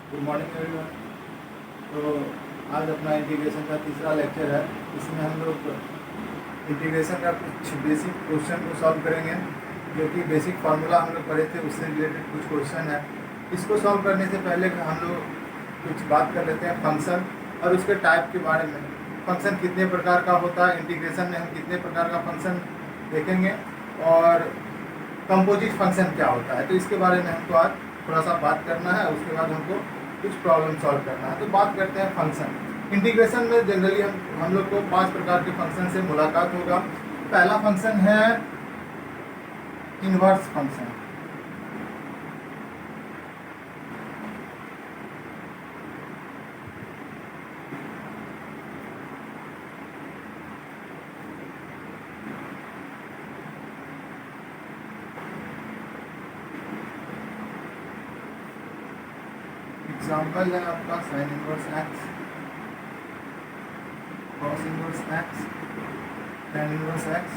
Good morning everyone. तो आज अपना इंटीग्रेशन का तीसरा लेक्चर है। इसमें हम लोग इंटीग्रेशन का कुछ बेसिक क्वेश्चन को सॉल्व करेंगे, जो कि बेसिक फार्मूला हम लोग पढ़े थे उससे रिलेटेड कुछ क्वेश्चन है। इसको सॉल्व करने से पहले हम लोग कुछ बात कर लेते हैं फंक्शन और उसके टाइप के बारे में। फंक्शन कितने प्रकार का होता है, इंटीग्रेशन में हम कितने प्रकार का फंक्शन देखेंगे, और कंपोजिट फंक्शन क्या होता है। तो इसके बारे में हमको आज थोड़ा सा बात करना है। उसके बाद हमको कुछ प्रॉब्लम सॉल्व करना है। तो बात करते हैं फंक्शन। इंटीग्रेशन में जनरली हम लोग को 5 प्रकार के फंक्शन से मुलाकात होगा। पहला फंक्शन है इनवर्स फंक्शन। एग्जाम्पल है आपका sine inverse x, cos inverse x, tan inverse x,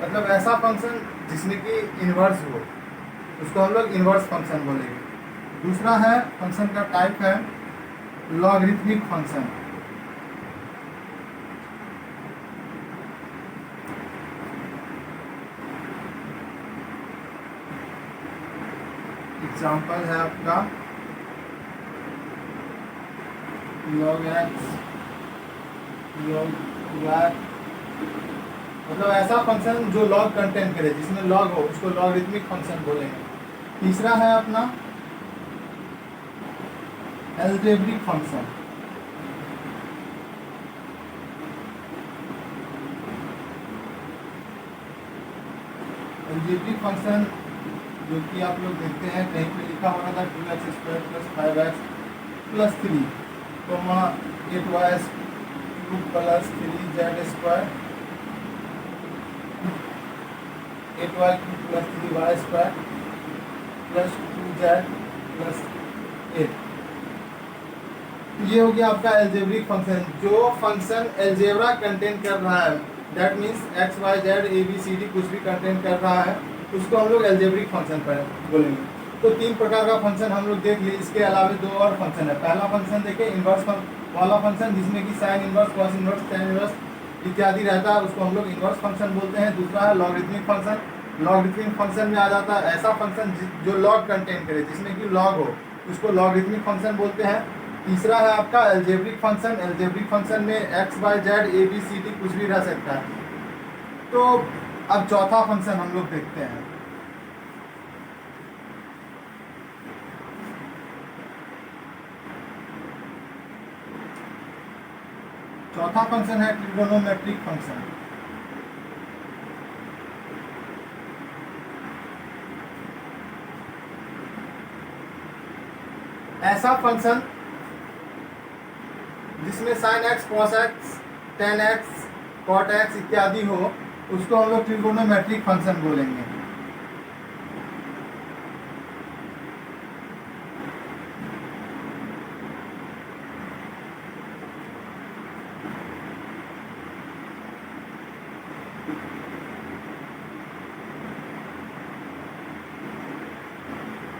मतलब ऐसा फंक्शन जिसमें कि इनवर्स हो उसको हम लोग इनवर्स फंक्शन बोलेंगे। दूसरा है फंक्शन का टाइप है लॉगरिथमिक फंक्शन। एग्जाम्पल है आपका log x, log y, मतलब ऐसा फंक्शन जो लॉग कंटेन करे, जिसमें लॉग हो उसको लॉगरिथमिक फंक्शन बोलेंगे। तीसरा है अपना एल्जेब्रिक फंक्शन। एल्जेब्रिक फंक्शन जो कि आप लोग देखते हैं कहीं पे लिखा हुआ था 2x² + 5x + 3 coma 8y³ + 3z² 8y³ + 3y² + 2z + 8। ये हो गया आपका एल्जेब्रिक फंक्शन। जो फंक्शन एल्जेब्रा कंटेन कर रहा है, that means x y z a b c d कुछ भी कंटेन कर रहा है, उसको हम लोग एल्जेब्रिक फंक्शन पर बोलेंगे। तो 3 प्रकार का फंक्शन हम लोग देख लिए। इसके अलावा 2 और फंक्शन है। पहला फंक्शन देखिए इनवर्स वाला फंक्शन, जिसमें कि sine inverse, cos inverse, tan inverse इत्यादि रहता है, उसको हम लोग इनवर्स फंक्शन बोलते हैं। दूसरा है लॉगरिथमिक फंक्शन। लॉगरिथमिक फंक्शन में आ जाता है ऐसा फंक्शन जो लॉग कंटेन करे, जिसमें कि लॉग हो, उसको लॉगरिथमिक फंक्शन बोलते हैं। तीसरा है आपका एल्जेब्रिक फंक्शन। एल्जेब्रिक फंक्शन में x y z a b c d कुछ भी रह सकता है। तो अब चौथा फंक्शन हम लोग देखते हैं। चौथा फंक्शन है ट्रिगोनोमेट्रिक फंक्शन। ऐसा फंक्शन जिसमें sin x, cos x, tan x, cot x इत्यादि हो, उसको हम लोग ट्रिगोनोमेट्रिक फंक्शन बोलेंगे।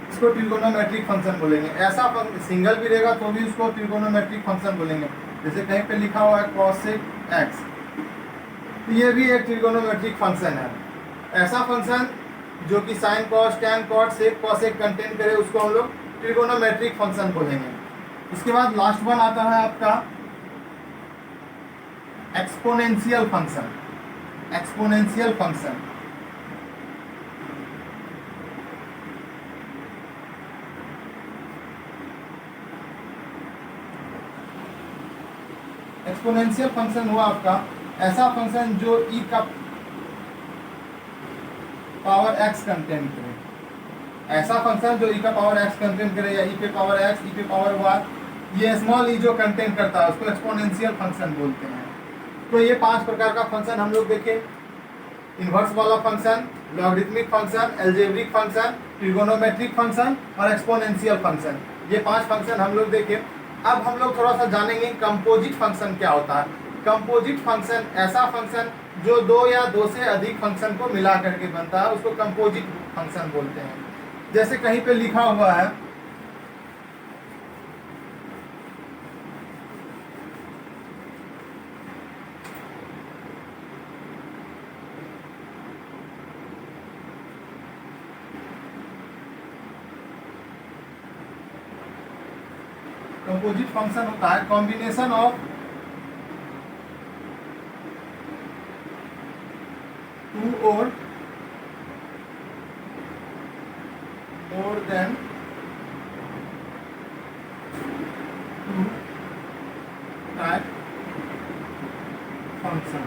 इसको ट्रिगोनोमेट्रिक फंक्शन बोलेंगे। ऐसा सिंगल भी रहेगा तो भी उसको ट्रिगोनोमेट्रिक फंक्शन बोलेंगे। जैसे कहीं पे लिखा हुआ है cosec x, तो ये भी एक ट्रिगोनोमेट्रिक फंक्शन है। ऐसा फंक्शन जो कि sin cos tan cot sec cosec contain करे, उसको हम लोग ट्रिगोनोमेट्रिक फंक्शन बोलेंगे। इसके बाद लास्ट वन आता है आपका exponential function. Exponential function exponential function हुआ आपका ऐसा फंक्शन जो e का पावर x कंटेन करे। ऐसा फंक्शन जो e का पावर x कंटेन करे, या e पे पावर x, e पे पावर y, ये स्मॉल e जो कंटेन करता है उसको एक्सपोनेंशियल फंक्शन बोलते हैं। तो ये 5 प्रकार का फंक्शन हम लोग देखें। इनवर्स वाला function, logarithmic function, algebraic function, trigonometric function और एक्सपोनेंशियल फंक्शन। ये 5 फंक्शन हम लोग देखें। अब हम लोग थोड़ा सा जानेंगे कंपोजिट फंक्शन क्या होता है। कंपोजिट फंक्शन ऐसा फंक्शन जो दो या दो से अधिक फंक्शन को मिला करके बनता है उसको कंपोजिट फंक्शन बोलते हैं। जैसे कहीं पे लिखा हुआ है कंपोजिट फंक्शन होता है कॉम्बिनेशन ऑफ टू और more than two type function.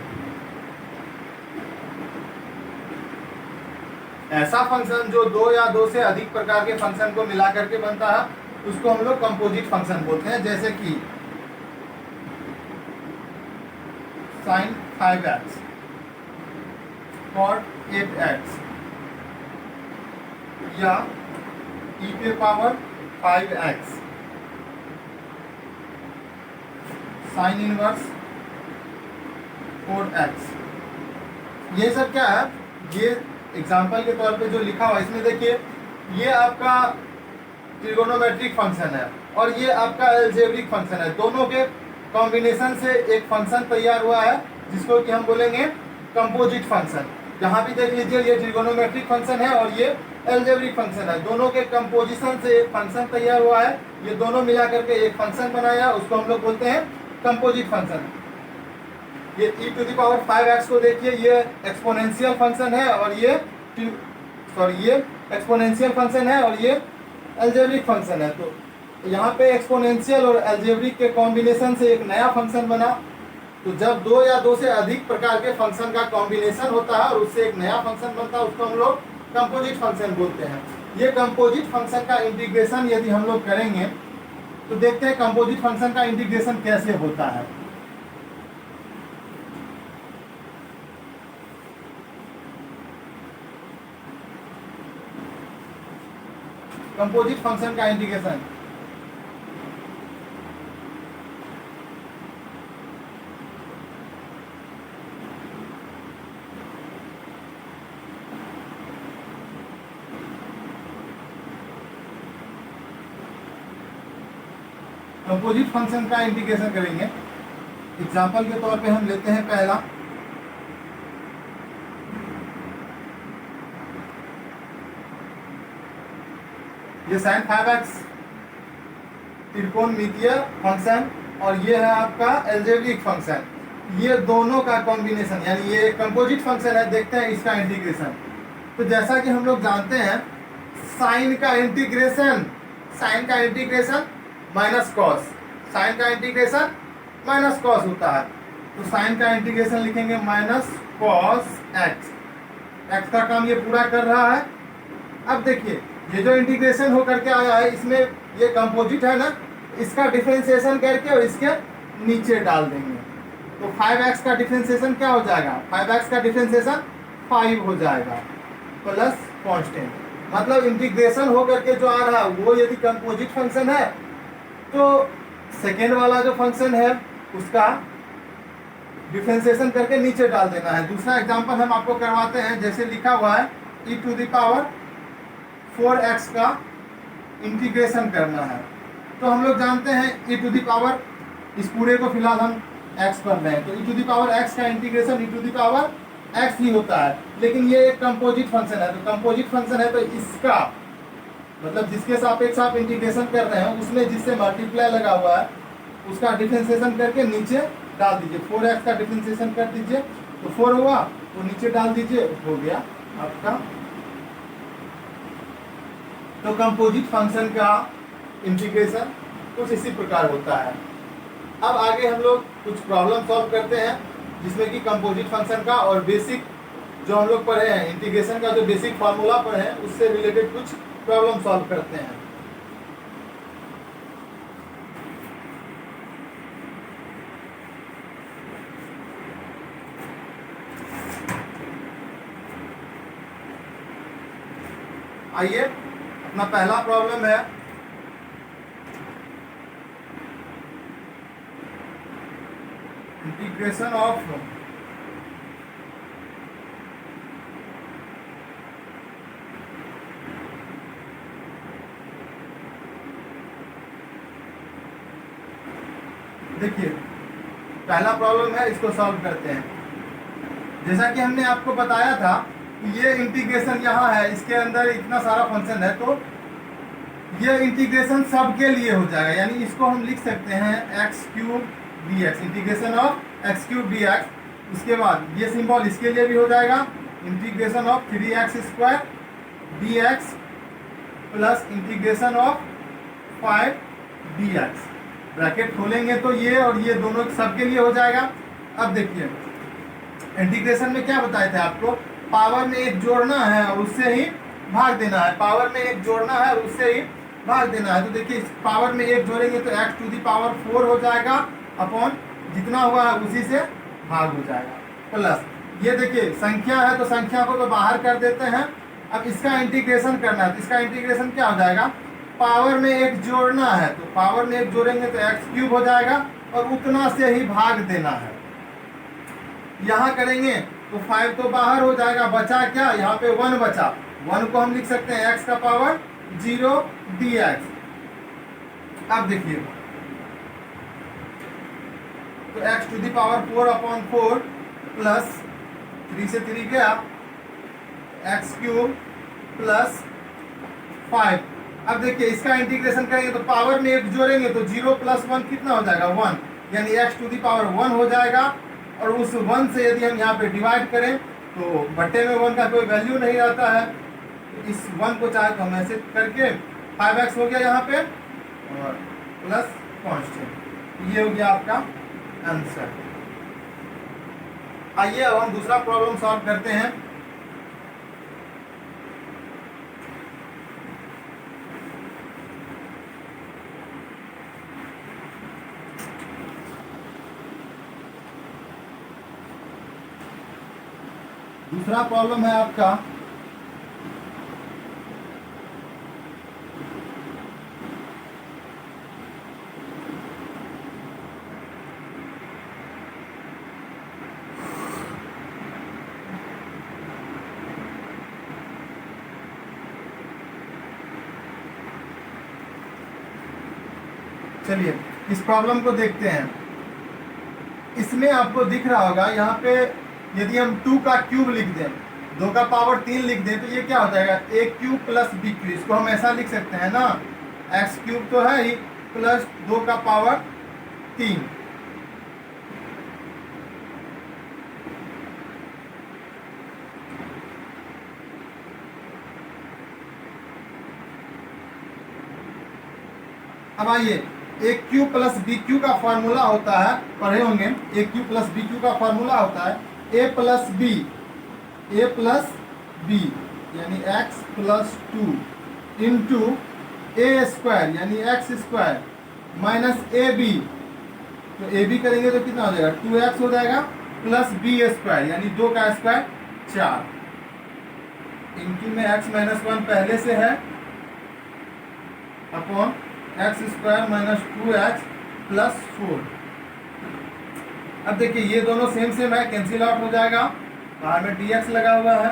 ऐसा फंक्शन जो दो या दो से अधिक प्रकार के फंक्शन को मिला करके बनता है उसको हम लोग कंपोजिट फंक्शन बोलते हैं। जैसे कि sin 5x cot 8x या e के power 5x sin inverse 4x। ये सब क्या है, ये एग्जाम्पल के तौर पे जो लिखा हुआ है इसमें देखिए, ये आपका ट्रिगोनोमेट्रिक फंक्शन है और ये आपका एल्जेब्रिक फंक्शन है। दोनों के कॉम्बिनेशन से एक फंक्शन तैयार हुआ है जिसको कि हम बोलेंगे कंपोजिट फंक्शन। यहाँ भी देख लीजिए, ये ट्रिगोनोमेट्रिक फंक्शन है और ये एल्जेब्रिक फंक्शन है। दोनों के कंपोजिशन से एक फंक्शन तैयार हुआ है, ये दोनों मिला करके एक फंक्शन बनाया, उसको हम लोग बोलते हैं कंपोजिट फंक्शन। ये e to the power 5x को देखिए, ये एक्सपोनेंशियल फंक्शन है और ये एक्सपोनेंशियल फंक्शन है और ये एल्जेब्रिक फंक्शन है। तो यहाँ पे एक्सपोनेंशियल और एल्जेब्रिक के कॉम्बिनेशन से एक नया फंक्शन बना। तो जब दो या दो से अधिक प्रकार के फंक्शन का कॉम्बिनेशन होता है और उससे एक नया फंक्शन बनता है उसको हम लोग कंपोजिट फंक्शन बोलते हैं। ये कंपोजिट फंक्शन का इंटीग्रेशन यदि हम लोग करेंगे तो देखते हैं कंपोजिट फंक्शन का इंटीग्रेशन कैसे होता है। कंपोजिट फंक्शन का इंटीग्रेशन कंपोजिट फंक्शन का इंटीग्रेशन करेंगे। एग्जांपल के तौर पे हम लेते हैं पहला, ये sin 5x त्रिकोणमितीय फंक्शन और ये है आपका एल्जेब्रिक फंक्शन। ये दोनों का कॉम्बिनेशन यानी ये कंपोजिट फंक्शन है। देखते हैं इसका इंटीग्रेशन। तो जैसा कि हम लोग जानते हैं साइन का इंटीग्रेशन माइनस कॉस, साइन का इंटीग्रेशन माइनस कॉस होता है। तो साइन का इंटीग्रेशन लिखेंगे माइनस कॉस एक्स। एक्स का काम ये पूरा कर रहा है। अब देखिए ये जो इंटीग्रेशन होकर के आया है इसमें ये कंपोजिट है ना, इसका डिफरेंशिएशन करके और इसके नीचे डाल देंगे। तो 5x का डिफरेंशिएशन क्या हो जाएगा, 5x का डिफरेंशिएशन 5 हो जाएगा प्लस कांस्टेंट। मतलब इंटीग्रेशन होकर के जो आ रहा है वो यदि कंपोजिट फंक्शन है तो सेकेंड वाला जो फंक्शन है उसका डिफरेंशिएशन करके नीचे डाल देना है। दूसरा एग्जांपल हम आपको करवाते हैं। जैसे लिखा हुआ है e to the power 4x का इंटीग्रेशन करना है। तो हम लोग जानते हैं e टू द पावर, इस पूरे को फिलहाल हम x कर रहे हैं तो e to the power x का integration e to the power x ही होता है। लेकिन ये एक कंपोजिट फंक्शन है, तो कंपोजिट फंक्शन है तो इसका मतलब जिसके सापेक्ष आप इंटीग्रेशन कर रहे हैं उसमें जिससे मल्टीप्लाई लगा हुआ है उसका डिफरेंशिएशन करके नीचे डाल दीजिए। 4x का डिफरेंशिएशन कर दीजिए तो 4 हुआ, तो नीचे डाल दीजिए, हो गया आपका। तो कंपोजिट फंक्शन का इंटीग्रेशन कुछ इसी प्रकार होता है। अब आगे हम लोग कुछ प्रॉब्लम सॉल्व करते हैं जिसमें कि कंपोजिट फंक्शन का और बेसिक जो हम लोग पढ़े हैं इंटीग्रेशन का जो बेसिक फार्मूला पढ़े हैं उससे रिलेटेड कुछ प्रॉब्लम सॉल्व करते हैं। आइए, अपना पहला प्रॉब्लम है इंटीग्रेशन ऑफ देखिए पहला प्रॉब्लम है, इसको सॉल्व करते हैं। जैसा कि हमने आपको बताया था कि ये इंटीग्रेशन यहाँ है, इसके अंदर इतना सारा फंक्शन है, तो ये इंटीग्रेशन सबके लिए हो जाएगा, यानी इसको हम लिख सकते हैं x cube D x, integration of x cube D x. उसके बाद ये सिंबल इसके लिए भी हो जाएगा, integration of 3x² D x plus integration of 5dx। Bracket खोलेंगे तो ये और ये दोनों सबके लिए हो जाएगा। अब देखिए इंटीग्रेशन में क्या बताए थे आपको, पावर में एक जोड़ना है और उससे ही भाग देना है, पावर में एक जोड़ना है और उससे ही भाग देना है। तो देखिए पावर में एक जोड़ेंगे तो x⁴ हो जाएगा, अपॉन जितना हुआ है उसी से भाग हो जाएगा, प्लस ये देखिए संख्या है तो संख्या को तो बाहर कर देते हैं। अब इसका इंटीग्रेशन करना है तो इसका इंटीग्रेशन क्या हो जाएगा, पावर में एक जोड़ना है तो पावर में एक जोड़ेंगे तो x³ हो जाएगा और उतना से ही भाग देना है। यहाँ करेंगे तो 5 तो बाहर हो जाएगा, बचा क्या, यहाँ पे 1 बचा, 1 को हम लिख सकते हैं x का पावर 0 dx। अब देखिए तो x⁴/4 प्लस 3 से 3 गया x³ प्लस 5। अब देखिए इसका इंटीग्रेशन करेंगे तो पावर में एक जोड़ेंगे तो 0 + 1 कितना हो जाएगा, 1, यानी x⁴ हो जाएगा। और उस 1 से यदि हम यहाँ पे डिवाइड करें तो बट्टे में 1 का कोई वैल्यू नहीं रहता है, तो इस 1 को चाहे तो हम ऐसे करके 5x हो गया यहाँ पे और प्लस कांस्टेंट, ये हो गया आपका आंसर। आइए अब हम दूसरा प्रॉब्लम सॉल्व करते हैं। दूसरा प्रॉब्लम है आपका चलिए इस प्रॉब्लम को देखते हैं। इसमें आपको दिख रहा होगा यहाँ पे यदि हम 2 का क्यूब लिख दें, 2 का पावर 3 लिख दें तो ये क्या हो जाएगा, a³ प्लस b³। इसको हम ऐसा लिख सकते हैं ना, x³ तो है ही प्लस 2 का पावर 3। अब आइए a³ प्लस b³ का फॉर्मूला होता है, पढ़े होंगे, a³ प्लस b³ का फॉर्मूला होता है a प्लस b यानी x प्लस 2 इंटू a² यानी x² माइनस ab, तो ab करेंगे तो कितना हो जाएगा, 2x हो जाएगा प्लस b² यानी 2 का स्क्वायर 4, इंटू में x माइनस 1 पहले से है upon x² minus 2x plus 4। अब देखिए ये दोनों सेम सेम है, कैंसिल आउट हो जाएगा, बाहर में dx लगा हुआ है।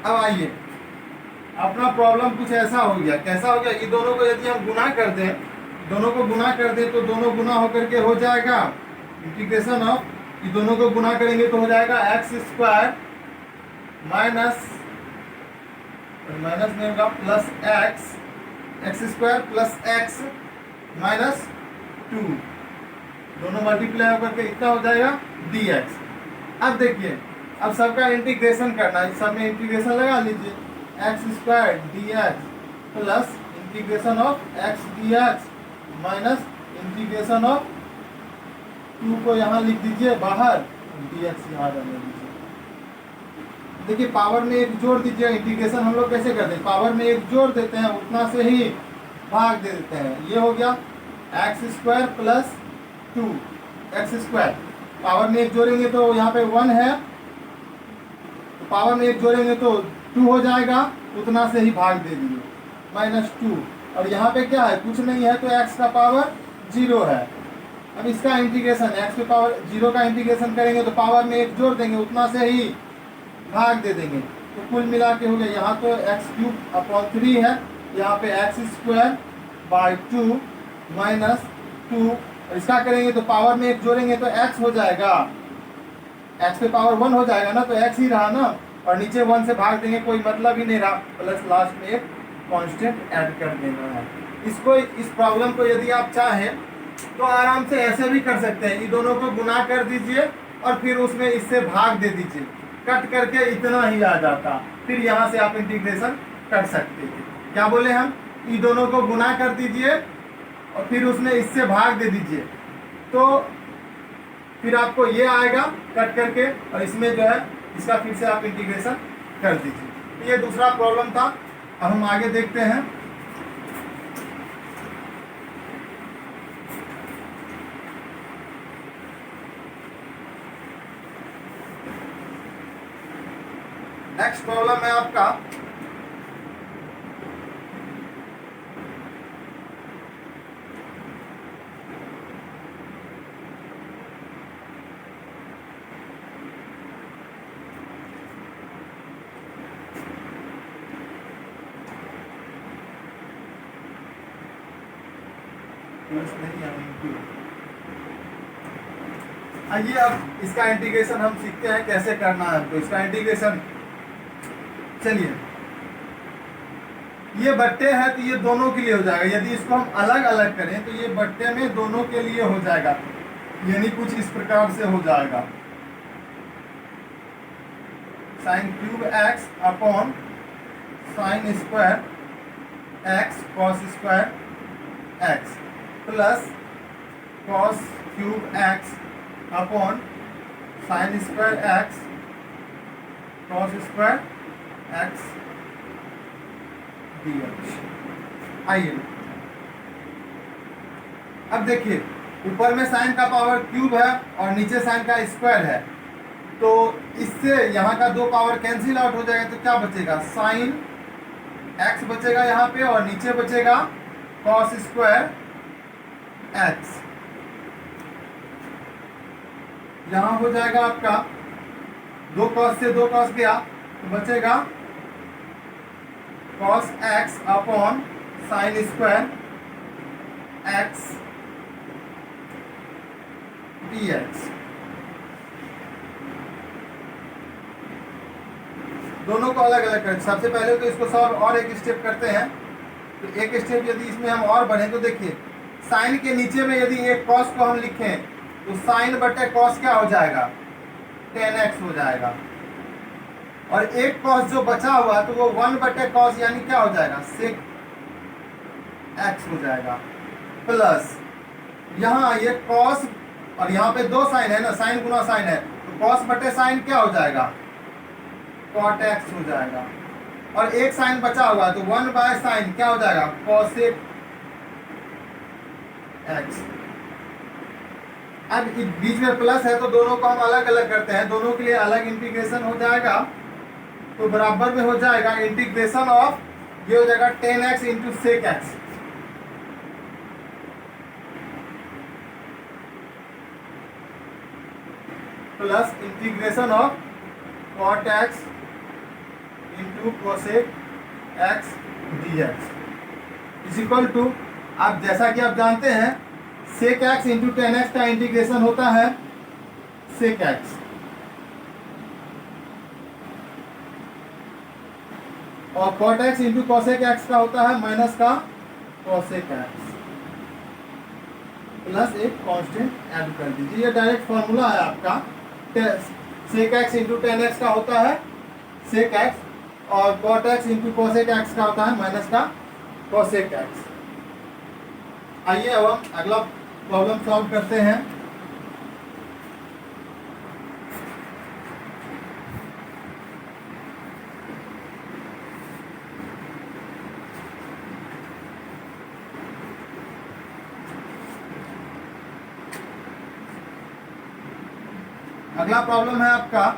अब आइए अपना प्रॉब्लम कुछ ऐसा हो गया, कैसा हो गया, ये दोनों को यदि हम गुना कर दें, दोनों को गुना कर दें तो दोनों गुना होकर के हो जाएगा इंटीग्रेशन ऑफ, ये दोनों को गुना करेंगे तो हो जाएगा x² माइनस में होगा plus x² plus x minus 2, दोनों मल्टीप्लाई होकर के इतना हो जाएगा dx। अब देखिए अब सबका इंटीग्रेशन करना है, सब में इंटीग्रेशन लगा लीजिए, x² dx plus integration of x dx minus integration of 2 को यहाँ लिख दीजिए बाहर, dx यहाँ रहने दीजिए। देखिए पावर में एक जोड़ दीजिए, इंटीग्रेशन हम लोग कैसे करते हैं, पावर में एक जोड़ देते हैं उतना से ही भाग दे देते हैं। ये हो गया x² प्लस 2 x², पावर में एक जोड़ेंगे तो यहाँ पे 1 है, तो पावर में एक जोड़ेंगे तो 2 हो जाएगा, उतना से ही भाग दे दीजिए माइनस 2, और यहाँ पे क्या है, कुछ नहीं है तो x का पावर जीरो है। अब इसका इंटीग्रेशन x पे पावर जीरो का इंटीग्रेशन करेंगे तो पावर में एक जोड़ देंगे, उतना से ही भाग दे देंगे, तो कुल मिला के हो गया यहाँ तो x³/3 है, यहाँ पे x²/2 माइनस 2, इसका करेंगे तो पावर में एक जोड़ेंगे तो x हो जाएगा, x पे पावर 1 हो जाएगा ना, तो x ही रहा ना, और नीचे 1 से भाग देंगे, कोई मतलब ही नहीं रहा, प्लस लास्ट में एक कांस्टेंट ऐड कर देना है। इसको इस प्रॉब्लम को यदि आप चाहें तो आराम से ऐसे भी कर सकते हैं, इन दोनों को गुना कर दीजिए और फिर उसमें इससे भाग दे दीजिए, कट करके इतना ही आ जाता, फिर यहाँ से आप इंटीग्रेशन कर सकते थे। क्या बोले हम, इन दोनों को गुना कर दीजिए और फिर उसमें इससे भाग दे दीजिए, तो फिर आपको ये आएगा कट करके, और इसमें जो है इसका फिर से आप इंटीग्रेशन कर दीजिए। ये दूसरा प्रॉब्लम था। अब हम आगे देखते हैं। नेक्स्ट प्रॉब्लम है आपका आइए अब इसका इंटीग्रेशन हम सीखते हैं कैसे करना है। तो इसका इंटीग्रेशन, चलिए ये बट्टे हैं तो ये दोनों के लिए हो जाएगा, यदि इसको हम अलग अलग करें तो ये बट्टे में दोनों के लिए हो जाएगा, यानी कुछ इस प्रकार से हो जाएगा, sin³ x/sin² x cos² x plus cos³ x sin² x cos² x dx। आइए अब देखिए, ऊपर में साइन का पावर क्यूब है और नीचे साइन का स्क्वायर है, तो इससे यहाँ का दो पावर कैंसिल आउट हो जाएगा, तो क्या बचेगा, साइन x बचेगा यहाँ पे और नीचे बचेगा cos² x। यहाँ हो जाएगा आपका दो कॉस से दो कॉस गया तो बचेगा cos x sin² x dx। दोनों को अलग अलग करें। सबसे पहले तो इसको सॉल्व और एक स्टेप करते हैं। तो एक स्टेप यदि इसमें हम और बढ़े तो देखिए, साइन के नीचे में यदि एक कॉस को हम लिखें तो साइन बटे कॉस क्या हो जाएगा, 10x हो जाएगा, और एक कॉस जो बचा हुआ तो वो 1 बटे कॉस यानी क्या हो जाएगा, sec x हो जाएगा, प्लस यहाँ ये कॉस और यहाँ पे दो साइन है ना, साइन गुना साइन है, तो कॉस बटे साइन क्या हो जाएगा, cot x हो जाएगा, और एक साइन बचा हुआ तो 1 बाय साइन क्या हो जाएगा, cosec x। अब बीच में प्लस है तो दोनों को हम अलग अलग करते हैं, दोनों के लिए अलग इंटीग्रेशन हो जाएगा, तो बराबर में हो जाएगा इंटीग्रेशन ऑफ, ये हो जाएगा 10x into sec x, plus integration of cot x into cosec x dx is equal to, आप जैसा कि आप जानते हैं sec x इंटू 10x का इंटीग्रेशन होता है sec x, और cot x into cosec x का होता है माइनस का cosec x, प्लस एक कांस्टेंट ऐड कर दीजिए। ये डायरेक्ट फॉर्मूला है आपका, sec x इंटू 10x का होता है sec x, और cot x into cosec x का होता है माइनस का cosec x। आइए अब हम अगला प्रॉब्लम सॉल्व करते हैं। अगला प्रॉब्लम है आपका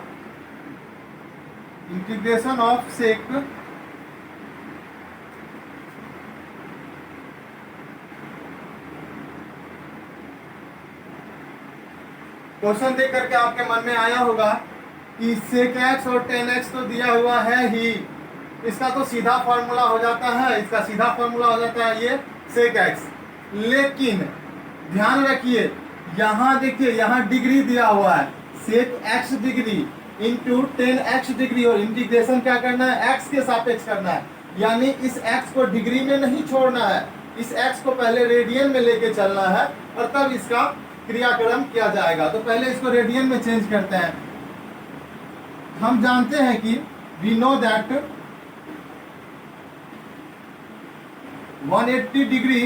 इंटीग्रेशन ऑफ सेक क्वेश्चन देख करके आपके मन में आया होगा कि sec x और tan x तो दिया हुआ है ही, इसका तो सीधा फॉर्मूला हो जाता है, इसका सीधा फॉर्मूला हो जाता है ये sec x। लेकिन ध्यान रखिए, यहाँ देखिए, यहाँ डिग्री दिया हुआ है sec x degree into tan x degree, और इंटीग्रेशन क्या करना है, x के सापेक्ष करना है, यानी इस x को डिग्री में नहीं छोड़ना है, इस x को पहले रेडियन में लेके चलना है और तब इसका क्रियाक्रम किया जाएगा। तो पहले इसको रेडियन में चेंज करते हैं। हम जानते हैं कि we know that 180 degree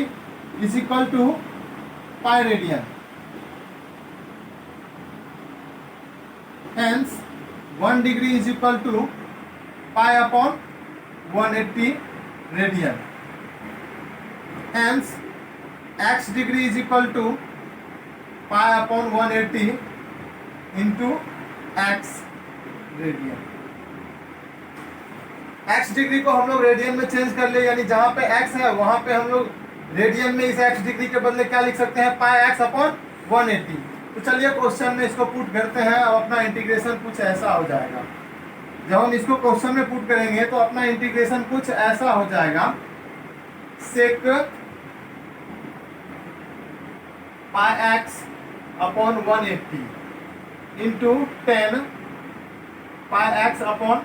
is equal to pi radian, hence 1 degree is equal to pi upon 180 radian, hence x degree is equal to pi upon 180 into x radian. x degree को हम लोग radian में change कर ले, यानी जहां पे x है वहां पे हम लोग रेडियन में इस x डिग्री के बदले क्या लिख सकते हैं, पाई x अपॉन 180। तो चलिए क्वेश्चन में इसको पुट करते हैं, अब अपना इंटीग्रेशन कुछ ऐसा हो जाएगा। जब हम इसको क्वेश्चन में पुट करेंगे तो अपना इंटीग्रेशन कुछ ऐसा हो जाएगा, सेक पाई x अपॉन 180 इंटू 10 पाई x अपॉन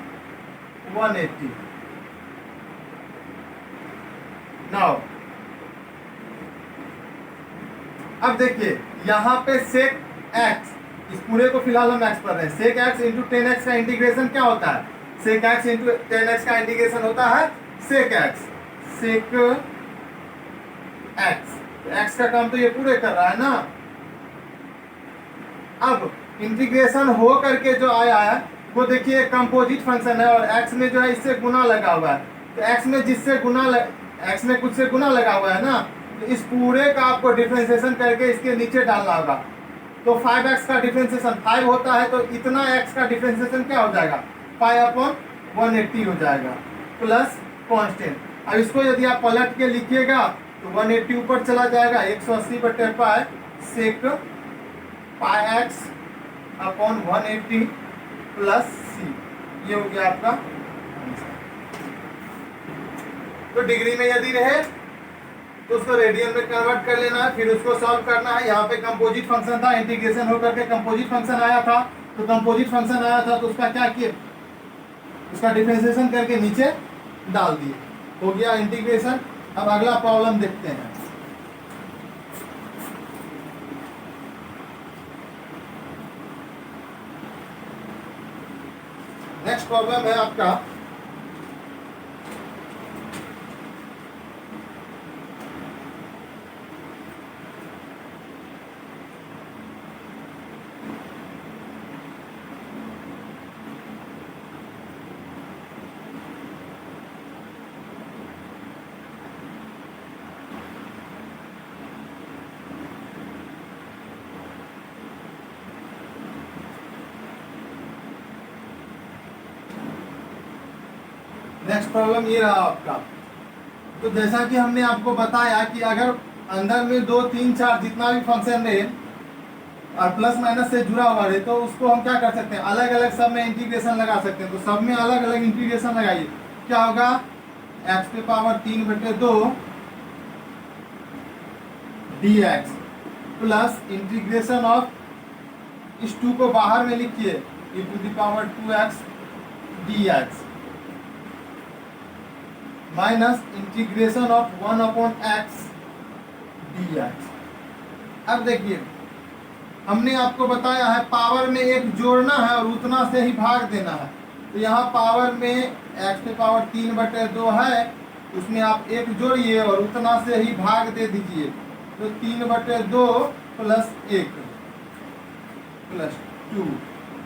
180। नाउ अब देखिए यहाँ पे सेक x, इस पूरे को फिलहाल हम x पढ़ रहे हैं, सेक x इंटू 10x का इंटीग्रेशन क्या होता है, सेक x इंटू 10x का इंटीग्रेशन होता है सेक x, सेक x। तो x का काम तो ये पूरे कर रहा है ना। अब इंटीग्रेशन हो करके जो आया है वो देखिए कंपोजिट फंक्शन है और x में जो है इससे गुना लगा हुआ है, तो x में जिससे गुना x में कुछ से गुना लगा हुआ है ना, तो इस पूरे का आपको डिफरेंशिएशन करके इसके नीचे डालना होगा। तो 5x का डिफरेंशिएशन 5 होता है, तो इतना x का डिफरेंशिएशन क्या हो जाएगा, पाई अपॉन 180 हो जाएगा प्लस कांस्टेंट। अब इसको यदि आप पलट के लिखिएगा तो 180 ऊपर चला जाएगा, 180 बटे पाई सेक पाई x अपॉन 180 प्लस सी, ये हो गया आपका आंसर। तो डिग्री में यदि रहे तो उसको रेडियन में कन्वर्ट कर लेना है, फिर उसको सॉल्व करना है। यहाँ पे कंपोजिट फंक्शन था, इंटीग्रेशन होकर के कंपोजिट फंक्शन आया था, तो कंपोजिट फंक्शन आया था तो उसका क्या किए, उसका डिफरेंशिएशन करके नीचे डाल दिए, हो गया इंटीग्रेशन। अब अगला प्रॉब्लम देखते हैं। नेक्स्ट प्रॉब्लम है आपका नेक्स्ट प्रॉब्लम ये रहा आपका। तो जैसा कि हमने आपको बताया कि अगर अंदर में 2, 3, 4 जितना भी फंक्शन रहे और प्लस माइनस से जुड़ा हुआ रहे, तो उसको हम क्या कर सकते हैं, अलग अलग सब में इंटीग्रेशन लगा सकते हैं। तो सब में अलग अलग इंटीग्रेशन लगाइए, क्या होगा, x पे पावर 3 बटे 2 dx प्लस इंटीग्रेशन ऑफ, इस 2 को बाहर में लिखिए, e to the power 2x dx minus integration of 1 upon x dx। अब देखिए हमने आपको बताया है पावर में एक जोड़ना है और उतना से ही भाग देना है। तो यहाँ पावर में x पे पावर 3 बटे 2 है, उसमें आप एक जोड़िए और उतना से ही भाग दे दीजिए। तो 3 बटे 2 प्लस 1 प्लस 2।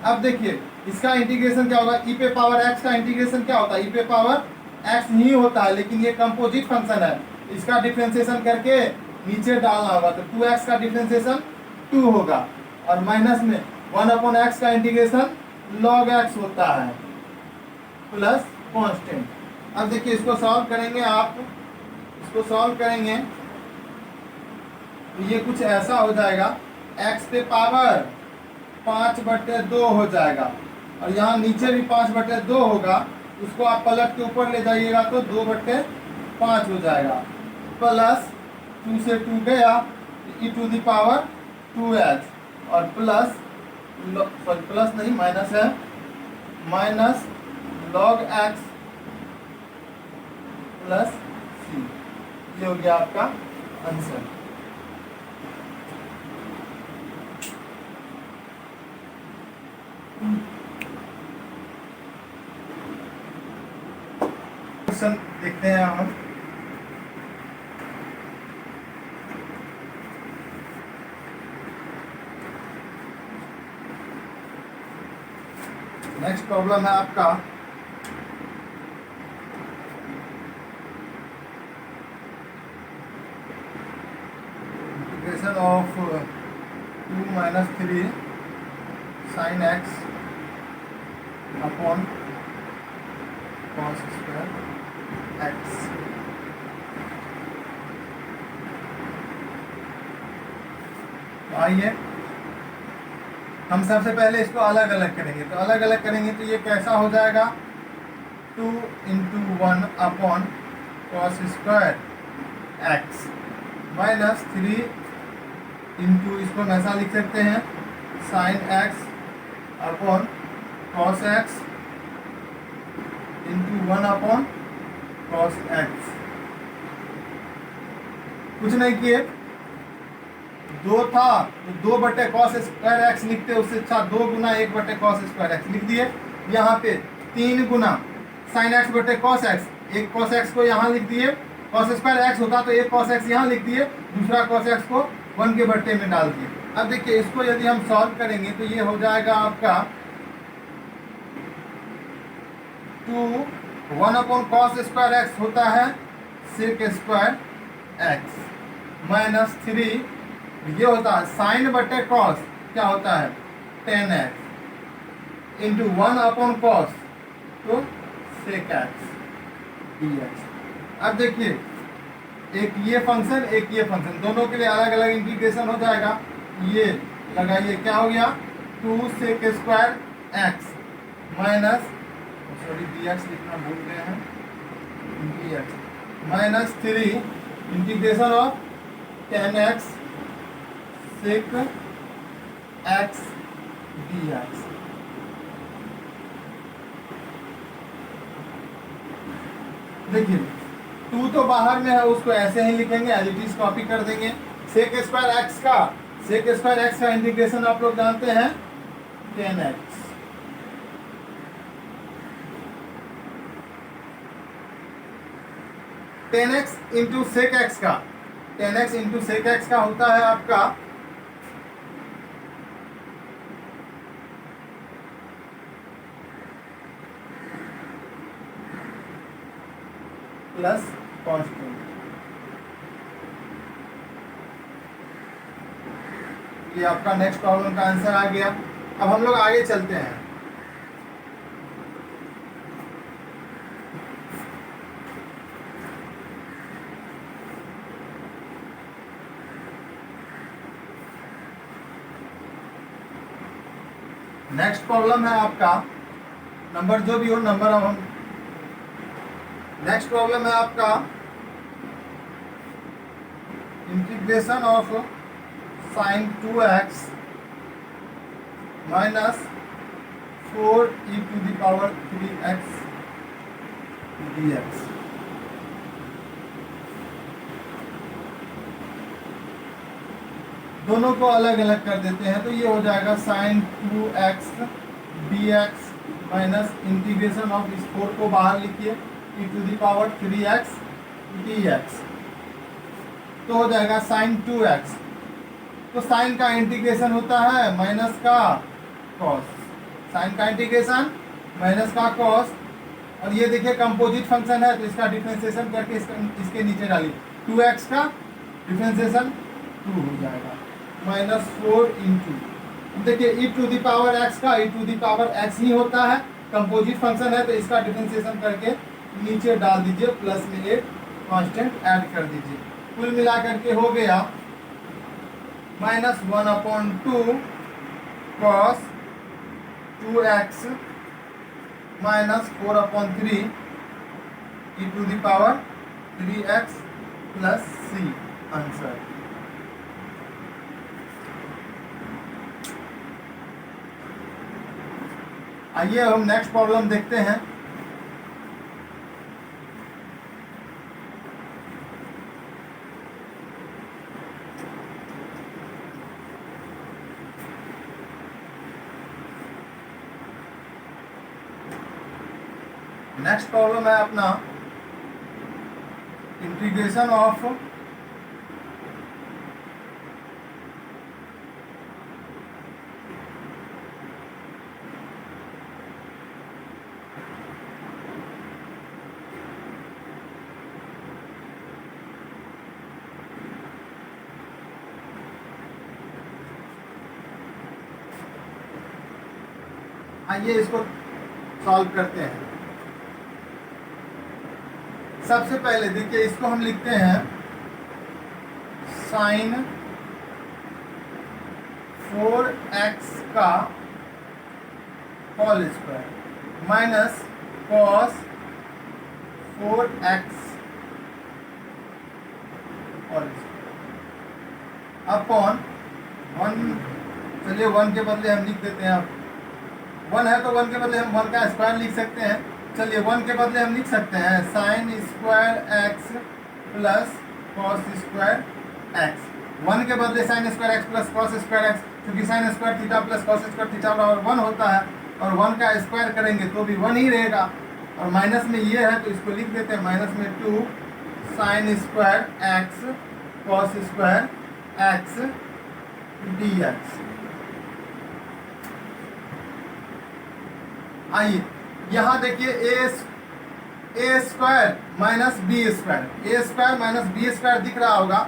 अब देखिए इसका इंटीग्रेशन क्या होगा, e पे पावर x का इंटीग्रेशन क्या होता है, e पे पावर x ही होता है, लेकिन ये कंपोजिट फंक्शन है, इसका डिफरेंशिएशन करके नीचे डालना होगा। तो 2x का डिफरेंशिएशन 2 होगा और माइनस में 1 अपॉन x का इंटीग्रेशन log x होता है प्लस कांस्टेंट। अब देखिए इसको सॉल्व करेंगे, आप इसको सॉल्व करेंगे तो ये कुछ ऐसा हो जाएगा, x पे पावर 5/2 हो जाएगा, और यहाँ नीचे भी 5/2 होगा, उसको आप पलट के ऊपर ले जाइएगा तो 2/5 हो जाएगा, प्लस 2 से 2 गया, e⁻² 2x, और प्लस प्लस नहीं माइनस है, minus log x plus c, ये हो गया आपका आंसर। क्वेश्चन देखते हैं हम। नेक्स्ट प्रॉब्लम है आपका integration of 2 - 3 sin x upon cos square x। तो आइए हम सबसे पहले इसको अलग अलग करेंगे, तो अलग अलग करेंगे तो ये कैसा हो जाएगा, 2 × 1 upon cos square x minus 3 into, इसको हम ऐसा लिख सकते हैं, sin x upon cos x into 1 upon cos x। कुछ नहीं किए, 2 था तो 2/cos स्क्वायर x लिखते, उससे अच्छा 2 गुना 1/cos स्क्वायर x लिख दिए। यहाँ पे 3 गुना sin x/cos x, एक cos x को यहाँ लिख दिए, cos स्क्वायर x होता तो एक cos x यहाँ लिख दिए, दूसरा cos x को 1 के बट्टे में डाल दिए। अब देखिए इसको यदि हम सॉल्व करेंगे तो ये हो जाएगा आपका 2 1 अपॉन cos स्क्वायर x होता है sec स्क्वायर x माइनस 3, ये होता है sin/cos, क्या होता है 10x इंटू 1 अपॉन cos, तो sec x dx। अब देखिए एक ये फंक्शन एक ये फंक्शन, दोनों के लिए अलग अलग इंटीग्रेशन हो जाएगा। ये लगाइए, क्या हो गया 2 sec square x minus, sorry dx लिखना भूल गए हैं, dx minus 3 integration of 10x sec x dx। देखिए 2 तो बाहर में है, उसको ऐसे ही लिखेंगे, एज इट इज कॉपी कर देंगे। sec स्क्वायर x का इंटीग्रेशन आप लोग जानते हैं 10x, 10x into sec x का, 10x इंटू sec x का होता है आपका प्लस कांस्टेंट। ये आपका नेक्स्ट प्रॉब्लम का आंसर आ गया। अब हम लोग आगे चलते हैं। नेक्स्ट प्रॉब्लम है आपका, नंबर जो भी हो नंबर, अब हम नेक्स्ट प्रॉब्लम है आपका integration of sin 2x minus 4e⁻3x dx। दोनों को अलग अलग कर देते हैं, तो ये हो जाएगा sin 2x dx minus integration of, इस 4 को बाहर लिखिए, e⁻3x dx, तो हो जाएगा sin 2x। तो साइन का इंटीग्रेशन होता है माइनस का कॉस, साइन का इंटीग्रेशन माइनस का कॉस, और ये देखिए कंपोजिट फंक्शन है तो इसका डिफरेंशिएशन करके इसके नीचे डालिए, 2x का डिफरेंशिएशन 2 हो जाएगा माइनस 4 इंटू, देखिए e⁻x का e⁻x ही होता है, कंपोजिट फंक्शन है तो इसका डिफरेंशिएशन करके नीचे डाल दीजिए, प्लस में एक कांस्टेंट ऐड कर दीजिए, कुल मिला करके हो गया -1/2 cos 2x minus 4/3 e to the power 3x plus c answer. आइए हम नेक्स्ट प्रॉब्लम देखते हैं। नेक्स्ट प्रॉब्लम है अपना इंटीग्रेशन ऑफ आइए इसको सॉल्व करते हैं। सबसे पहले देखिए इसको हम लिखते हैं साइन 4x का whole square minus cos 4x whole square upon 1। चलिए 1 के बदले हम लिख देते हैं। 1 है तो 1 के बदले हम 1 का स्क्वायर लिख सकते हैं। चलिए 1 के बदले हम लिख सकते हैं sine square x plus cos square x। 1 के बदले sine square x plus cos square x, क्योंकि sine square theta plus cos square theta बराबर 1 होता है, और 1 का स्क्वायर करेंगे तो भी 1 ही रहेगा। और माइनस में ये है तो इसको लिख देते हैं माइनस में 2 sine square x cos square x dx। आइए यहाँ देखिए ए स्क्वायर माइनस बी स्क्वायर दिख रहा होगा।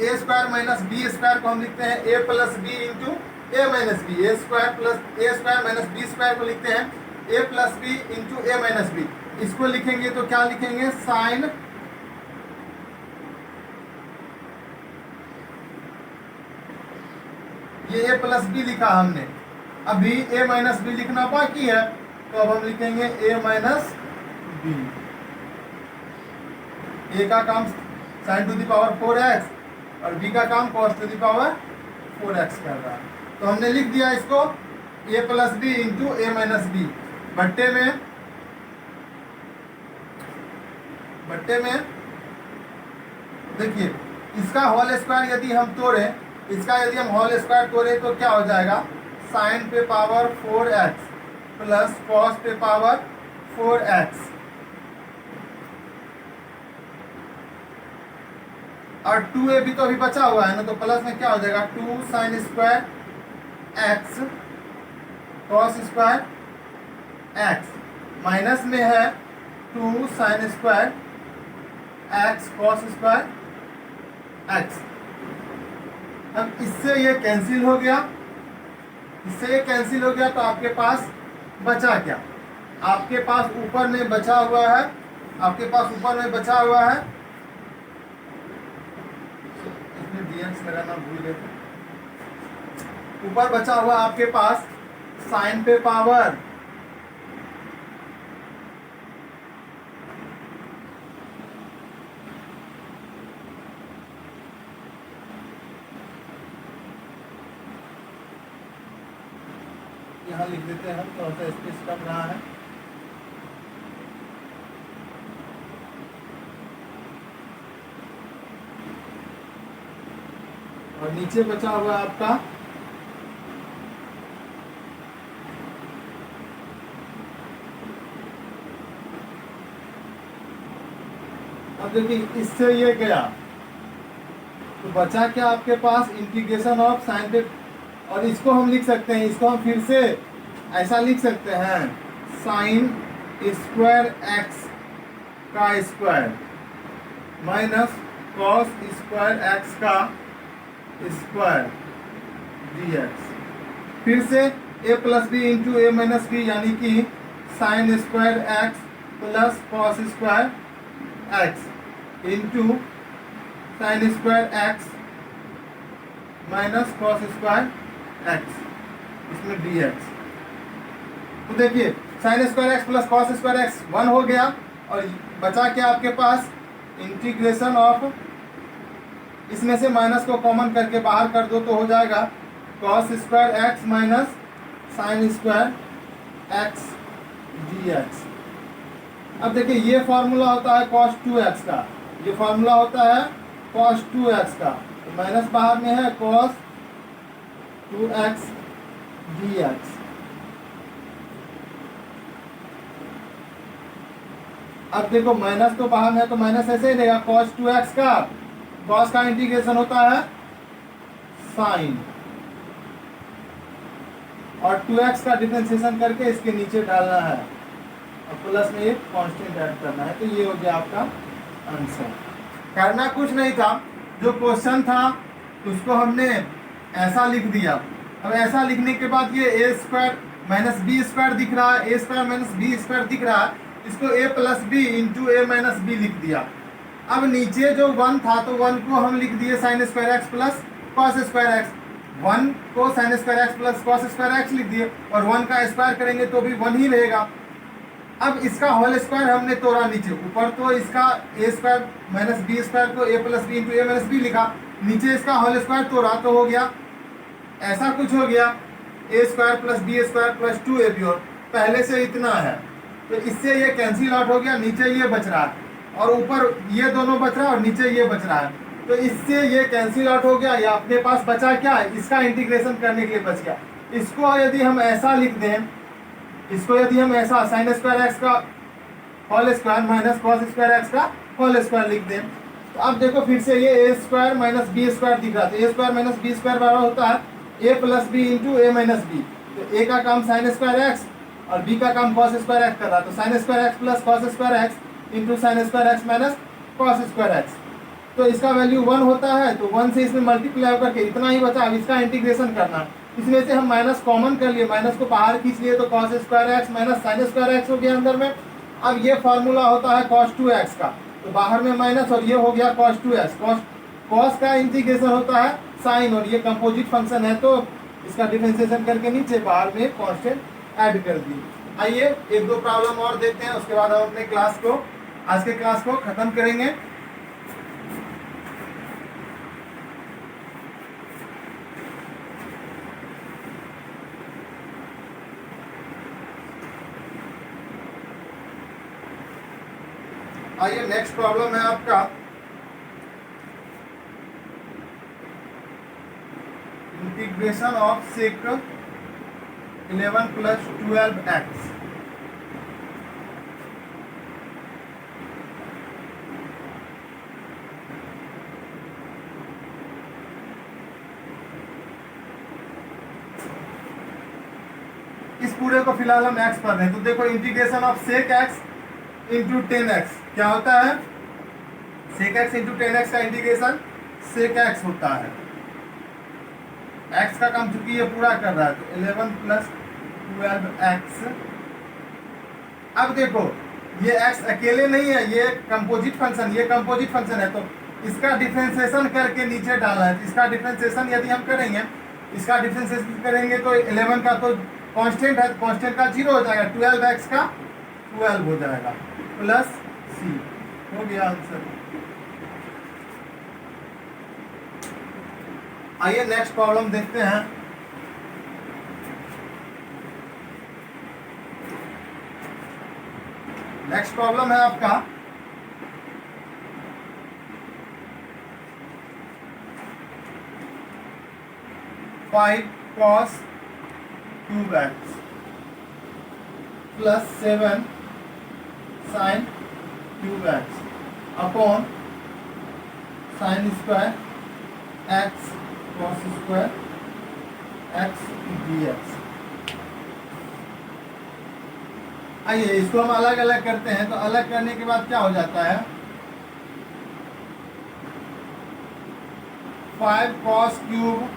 ए स्क्वायर माइनस बी स्क्वायर को हम लिखते हैं ए plus B into A minus B. A square minus B square को लिखते हैं ए plus B into A minus B. इसको लिखेंगे तो क्या लिखेंगे साइन ये ए प्लस बी लिखा हमने, अभी ए माइनस बी लिखना बाकी है, तो अब हम लिखेंगे ए माइनस बी। ए का काम sign to the power 4x और बी का काम cos two the power 4x कर रहा है। तो हमने लिख दिया इसको ए plus B into A minus B. बट्टे में देखिए इसका होल स्क्वायर यदि हम होल स्क्वायर तोड़े तो क्या हो जाएगा साइन पे पावर 4x प्लस कॉस पे पावर 4x, और 2a भी तो अभी बचा हुआ है ना, तो प्लस में क्या हो जाएगा 2 sine square x cos square x, minus में है 2 sine square x cos square x। अब इससे ये कैंसिल हो गया, तो आपके पास बचा क्या? आपके पास ऊपर में बचा हुआ है, इसमें dx लगाना भूल गए। ऊपर बचा हुआ आपके पास साइन पे पावर यहाँ लिख देते हैं हम, थोड़ा सा स्पेस कम रहा है। और नीचे बचा हुआ आपका अब देखिए इससे ये गया तो बचा क्या आपके पास इंटीग्रेशन ऑफ साइन पे, और इसको हम लिख सकते हैं, इसको हम फिर से ऐसा लिख सकते हैं साइन स्क्वायर एक्स का square minus cos square x का स्क्वायर dx। फिर से a plus B into A minus B, यानी कि sine square x plus cos square x into sine square x minus cos square x. इसमें dx। तो देखिए sine square x plus cos square x 1 हो गया, और बचा क्या आपके पास, इंटीग्रेशन ऑफ, इसमें से माइनस को कॉमन करके बाहर कर दो तो हो जाएगा cos square x minus sign square x dx। अब देखिए ये फॉर्मूला होता है cos 2x का, ये फॉर्मूला होता है cos 2x का, तो माइनस बाहर में है cos 2x dx। अब देखो माइनस तो बाहर में है तो माइनस ऐसे ही रहेगा, cos 2x का, cos का इंटीग्रेशन होता है साइन, और 2x का डिफरेंशिएशन करके इसके नीचे डालना है, और प्लस में एक कांस्टेंट ऐड करना है। तो ये हो गया आपका आंसर। करना कुछ नहीं था, जो क्वेश्चन था उसको हमने ऐसा लिख दिया। अब ऐसा लिखने के बाद ये A square minus B square दिख रहा है, ए स्क्वायर माइनस बी स्क्वायर दिख रहा है, इसको ए plus B into A minus B लिख दिया। अब नीचे जो 1 था तो 1 को हम लिख दिए sign square x plus cos square x, 1 को sign square x plus cos square x लिख दिए, और 1 का स्क्वायर करेंगे तो भी 1 ही रहेगा। अब इसका होल स्क्वायर हमने तोड़ा नीचे, ऊपर तो इसका ए स्क्वायर माइनस बी स्क्वायर को ए plus B into A minus B लिखा, नीचे इसका होल स्क्वायर तोड़ा तो हो गया ऐसा कुछ हो गया, a square plus b square plus 2ab, और पहले से इतना है तो इससे ये कैंसिल आउट हो गया, नीचे ये बच रहा है, और ऊपर ये दोनों बच रहा है और नीचे ये बच रहा है, तो इससे ये कैंसिल आउट हो गया। या अपने पास बचा क्या, इसका इंटीग्रेशन करने के लिए बच गया। इसको यदि हम ऐसा लिख दें, इसको यदि हम ऐसा साइन स्क्वायर एक्स का whole square minus cos square x का होल स्क्वायर लिख दें, तो अब देखो फिर से ये A square minus B square दिख रहा था, A square minus B square बराबर होता है A plus B into A minus B. तो ए का काम साइन स्क्वायर एक्स और बी का काम कॉस स्क्वायर एक्स कर रहा है, तो sine square x plus cos square x into sine square x minus cos square x. तो इसका वैल्यू 1 होता है, तो 1 से इसमें मल्टीप्लाई करके इतना ही बचा, अब इसका इंटीग्रेशन करना है। इसमें से हम माइनस कॉमन कर लिए, माइनस को बाहर खींच लिए तो cos square x minus sign square x हो गया अंदर में। अब ये फॉर्मूला होता है cos 2x का, तो बाहर में माइनस और ये हो गया cos 2x। cos का इंटीग्रेशन होता है साइन, और ये कंपोजिट फंक्शन है तो इसका डिफरेंशिएशन करके नीचे बाहर में कांस्टेंट ऐड कर दी। आइए एक दो प्रॉब्लम और देखते हैं, उसके बाद हम अपने क्लास को, आज के क्लास को खत्म करेंगे। आइए नेक्स्ट प्रॉब्लम है आपका integration of sec 11 plus 12x। इस पूरे को फिलहाल हम x पर हैं, तो देखो integration of sec x into 10x क्या होता है, सेक x इंटू 10x का इंटीग्रेशन सेक x होता है। x का काम चूंकि ये पूरा कर रहा है तो 11 प्लस 12x। अब देखो ये x अकेले नहीं है, ये कंपोजिट फंक्शन, ये कंपोजिट फंक्शन है, तो इसका डिफरेंशिएशन करके नीचे डालना है। इसका डिफरेंशिएशन यदि हम करेंगे, इसका डिफरेंशिएशन करेंगे तो 11 का तो कांस्टेंट है, कांस्टेंट का 0 हो जाएगा, 12x का 12 हो जाएगा प्लस c, हो गया आंसर। आइए नेक्स्ट प्रॉब्लम देखते हैं। नेक्स्ट प्रॉब्लम है आपका 5 cos cube x plus 7 sin cube x upon sin square x cos square x dx। आइए इसको हम अलग अलग करते हैं, तो अलग करने के बाद क्या हो जाता है, 5 cos cube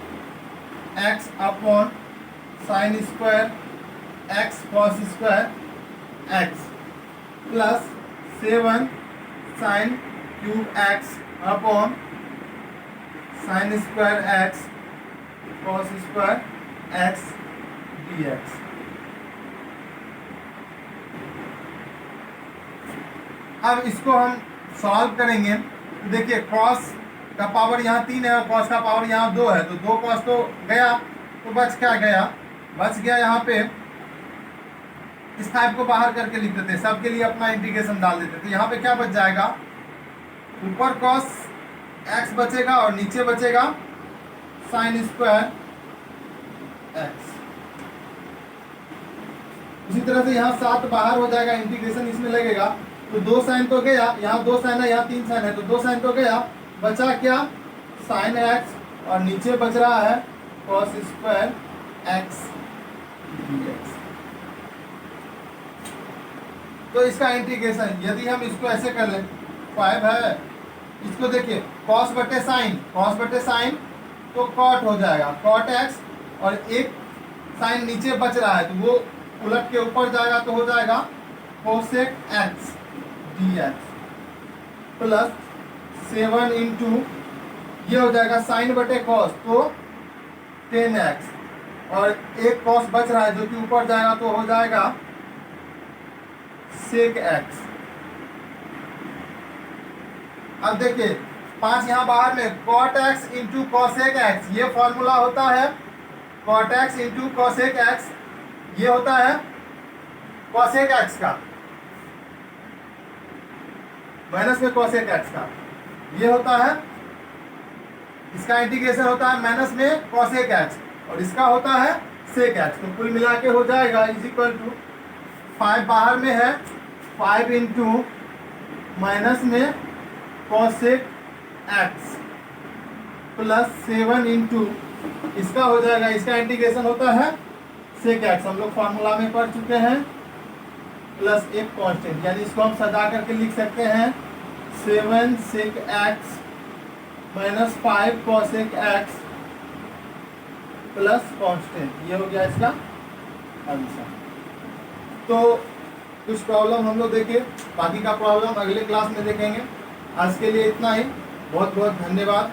x upon sin square x cos square x plus 7 sin cube x upon sin square x cos square x dx। अब इसको हम सॉल्व करेंगे तो देखिए कॉस का पावर यहाँ 3 है और कॉस का पावर यहाँ 2 है, तो 2 कॉस तो गया, तो बच क्या गया, बच गया यहाँ पे इस 5 को बाहर करके लिख देते, सबके लिए अपना इंटीग्रेशन डाल देते, तो यहाँ पे क्या बच जाएगा, ऊपर कॉस x बचेगा और नीचे बचेगा साइन स्क्वायर x। उसी तरह से यहाँ 7 बाहर हो जाएगा, इंटीग्रेशन इसमें लगेगा, तो 2 साइन तो गया, यहाँ 2 साइन है, यहाँ 3 साइन है, तो 2 साइन तो गया, बचा क्या, साइन x और नीचे बच रहा है कॉस स्क्वायर x dx। तो इसका इंटीग्रेशन यदि हम इसको ऐसे कर लें, 5 है, इसको देखिए कॉस बटे साइन तो कॉट हो जाएगा, कॉट x, और एक साइन नीचे बच रहा है तो वो उलट के ऊपर जाएगा तो हो जाएगा cosec x dx plus 7 into ये हो जाएगा साइन बटे कॉस तो 10x, और एक कॉस बच रहा है जो कि ऊपर जाएगा तो हो जाएगा सेक x। अब देखिए 5 यहाँ बाहर में cot x into cosec x, ये फॉर्मूला होता है cot x into cosec x, ये होता है कॉसेक x का माइनस में कॉसेक x का, ये होता है, इसका इंटीग्रेशन होता है माइनस में कॉसेक x और इसका होता है सेक x, तो कुल मिला के हो जाएगा इज इक्वल टू 5 बाहर में है, 5 इंटू माइनस में कॉसेक x प्लस 7 इंटू इसका हो जाएगा, इसका इंटीग्रेशन होता है सेक x, हम लोग फॉर्मूला में पढ़ चुके हैं, प्लस एक कांस्टेंट, यानी इसको हम सजा करके लिख सकते हैं 7 सेक x minus 5 cosec x plus constant, ये हो गया इसका आंसर। तो कुछ प्रॉब्लम हम लोग देखे, बाकी का प्रॉब्लम अगले क्लास में देखेंगे। आज के लिए इतना ही, बहुत बहुत धन्यवाद।